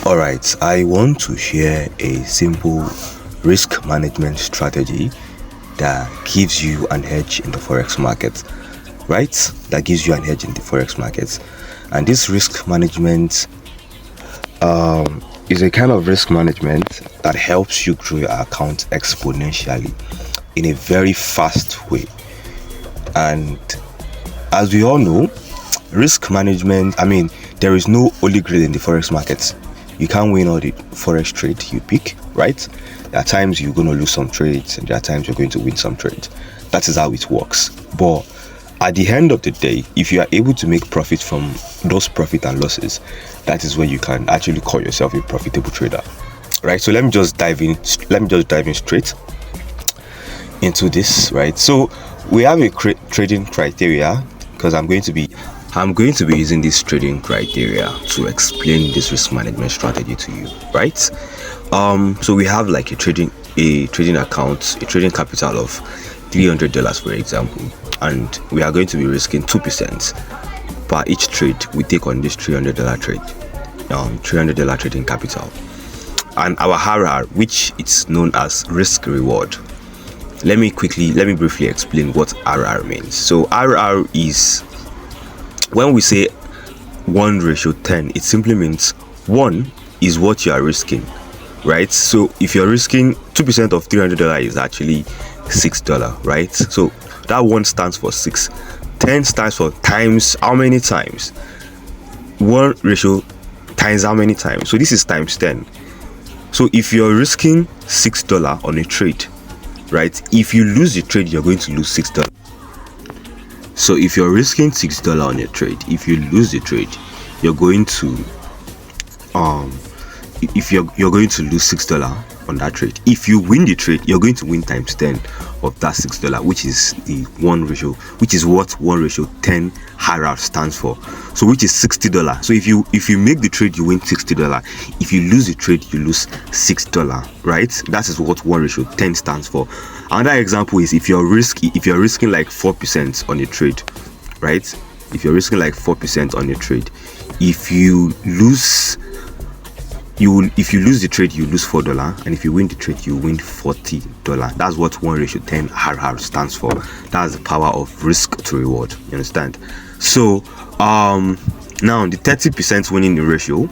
Alright, I want to share a simple risk management strategy that gives you an edge in the forex market. Right? That gives you an edge in the forex market. And this risk management is a kind of risk management that helps you grow your account exponentially in a very fast way. And as we all know, risk management, there is no holy grail in the forex market. You can't win all the forex trade you pick, right? There are times you're going to lose some trades, and there are times you're going to win some trades. That is how it works. But at the end of the day, if you are able to make profit from those profit and losses, that is when you can actually call yourself a profitable trader, right? So let me just dive in straight into this, right? So we have a trading criteria, because I'm going to be using this trading criteria to explain this risk management strategy to you, right? So we have like a trading account, a trading capital of $300, for example, and we are going to be risking 2% per each trade we take on this $300 trade, $300 trading capital. And our RR, which is known as risk reward. Let me briefly explain what RR means. So RR is, when we say 1:10, it simply means 1 is what you are risking, right? So if you're risking 2% of $300 is actually $6, right? So that 1 stands for 6. 10 stands for times how many times? 1 ratio times how many times? So this is times 10. So if you're risking $6 on a trade, right? If you lose the trade, you're going to lose $6. So if you're risking $6 on a trade, if you lose the trade, you're going to you're going to lose $6 on that trade. If you win the trade, you're going to win times 10 of that $6, which is the 1 ratio, which is what 1:10 RR stands for. So which is $60. So if you make the trade, you win $60. If you lose the trade, you lose $6, right? That is what 1:10 stands for. Another example is if you're risking like 4% on a trade, right? If you're risking like 4% on a trade, if you lose the trade, you lose $4, and if you win the trade, you win $40. That's what 1:10 RR stands for. That's the power of risk to reward. You understand? So now the 30% winning ratio,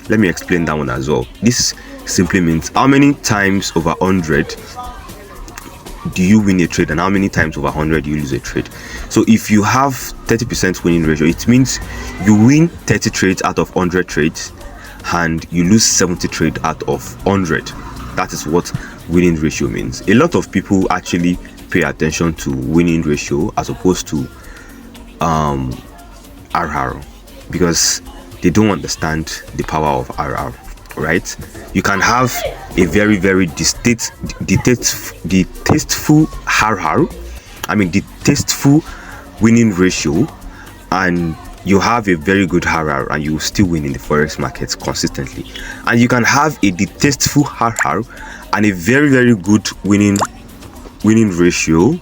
let me explain that one as well. This simply means how many times over 100 do you win a trade, and how many times over 100 do you lose a trade. So if you have 30% winning ratio, it means you win 30 trades out of 100 trades, and you lose 70 trade out of 100. That is what winning ratio means. A lot of people actually pay attention to winning ratio as opposed to RR, because they don't understand the power of RR, right? You can have a very, very distasteful RR, distasteful winning ratio, and you have a very good RR and you will still win in the forex market consistently. And you can have a distasteful RR and a very, very good winning ratio,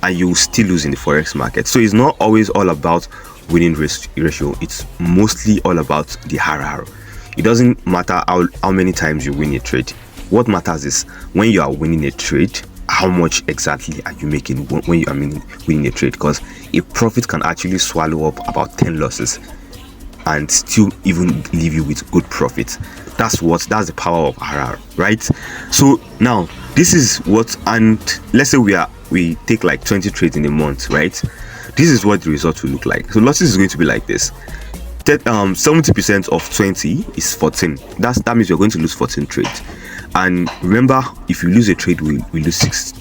and you will still lose in the forex market. So it's not always all about winning ratio, it's mostly all about the RR. It doesn't matter how many times you win a trade. What matters is when you are winning a trade, how much exactly are you making when you are winning a trade, because a profit can actually swallow up about 10 losses and still even leave you with good profit. That's the power of RR, right? So now this is what, and let's say we take like 20 trades in a month, right? This is what the result will look like. So losses is going to be like this. 70% of 20 is 14. That means you're going to lose 14 trades. And remember, if you lose a trade, we lose $6,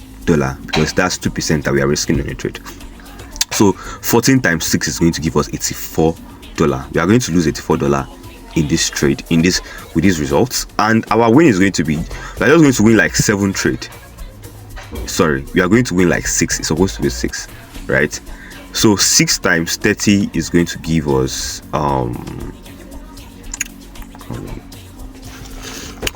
because that's 2% that we are risking on a trade. So 14 times 6 is going to give us $84. We are going to lose $84 in this trade, with these results. And our win is going to be, we are just going to win like 7 trade. Sorry, we are going to win like 6. It's supposed to be 6, right? So 6 times 30 is going to give us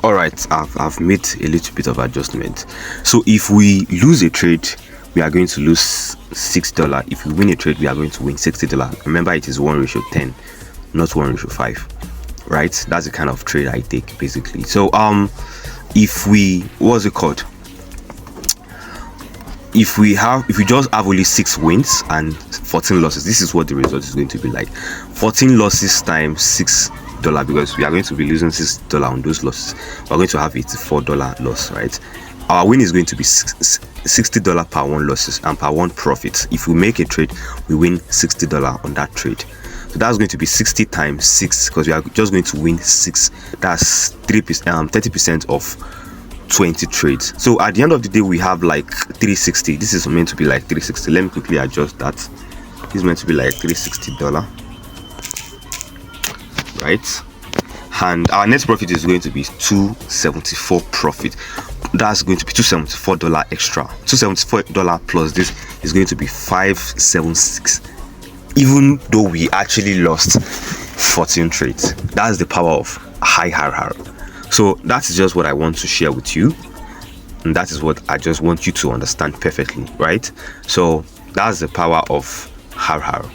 all right, I've made a little bit of adjustment. So if we lose a trade, we are going to lose $6. If we win a trade, we are going to win $60. Remember, it is 1:10, not 1:5. right? That's the kind of trade I take basically. So if we, what's it called, if we just have only 6 wins and 14 losses, this is what the result is going to be like. 14 losses times $6, because we are going to be losing $6 on those losses. We're going to have $84 loss, right? Our win is going to be $60 per 1 losses and per 1 profit. If we make a trade, we win $60 on that trade. So that's going to be 60 times 6, because we are just going to win 6. That's 30% of 20 trades. So at the end of the day, we have like 360. This is meant to be like 360. Let me quickly adjust that. This is meant to be like $360, right? And our net profit is going to be $274 profit. That's going to be $274 extra. $274 plus this is going to be $576, even though we actually lost 14 trades. That's the power of high RR. So that is just what I want to share with you, and that is what I just want you to understand perfectly, right? So that's the power of RR.